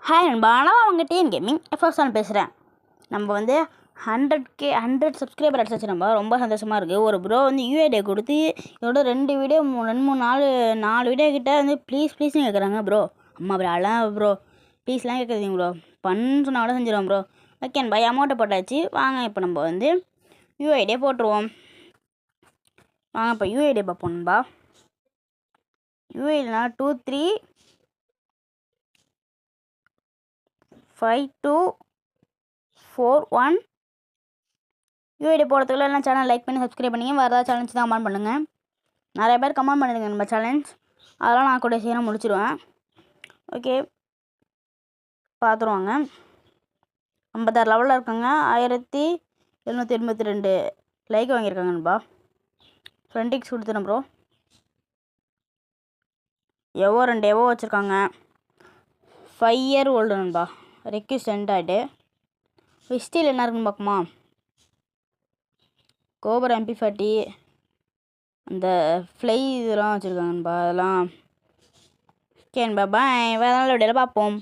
Hi நண்பா, நான் அவங்க டிஎன் கேமிங் எஃப்எஃப்ஸான் பேசுகிறேன். நம்ம வந்து 100 சப்ஸ்கிரைபர் அடிச்சாச்சு. நம்ம ரொம்ப சந்தோஷமாக இருக்குது. ஒரு ப்ரோ வந்து யூஐடியை கொடுத்து இதோட 2 வீடியோ 4 வீடியோ கிட்டே வந்து ப்ளீஸ்னு கேட்குறாங்க. ப்ரோ அம்மா ப்ரோ அலாம் ப்ரோ ப்ளீஸ்லாம் கேட்குறீங்க ப்ரோ, பண்ணு சொன்னால் கூட செஞ்சிடுவோம் ப்ரோ. ஓகே பை அமௌண்ட்டை போட்டாச்சு. வாங்க இப்போ நம்ம வந்து யூஐடியை போட்டுருவோம். வாங்க இப்போ யூஐடியை பார்ப்போம்பா. யூஐடினா 235241. யூஐடி போடுறதுக்குள்ள எல்லாம் சேனல் லைக் பண்ணி சப்ஸ்கிரைப் பண்ணிங்க. வேறு ஏதாவது சேலஞ்ச் தான் கமெண்ட் பண்ணுங்கள். நிறைய பேர் கமெண்ட் பண்ணிடுங்க நம்ம சேலஞ்ச், அதெல்லாம் நான் கூட சீக்கிரம் முடிச்சிடுவேன். ஓகே பார்த்துருவாங்க. 56 லெவலில் இருக்காங்க. 1782 லைக் வாங்கியிருக்காங்கப்பா. ஃப்ரெண்டிக்ஸ் கொடுத்துறேன் ப்ரோ. எவோ 2 எவோ வச்சுருக்காங்க. 5 இயர் ஓல்டு நண்பா. ரெக்யூஸ்ட் சென்ட் ஆகிட்டு ஹிஸ்ட்ரியில் என்ன இருக்குன்னு பார்க்குமா. கோபர் MP40 அந்த ஃப்ளை இதெல்லாம் வச்சுருக்காங்கப்பா. அதெல்லாம் ஓகேன்பா. பாய். வேறு நாள் வீடியோவில் பார்ப்போம்.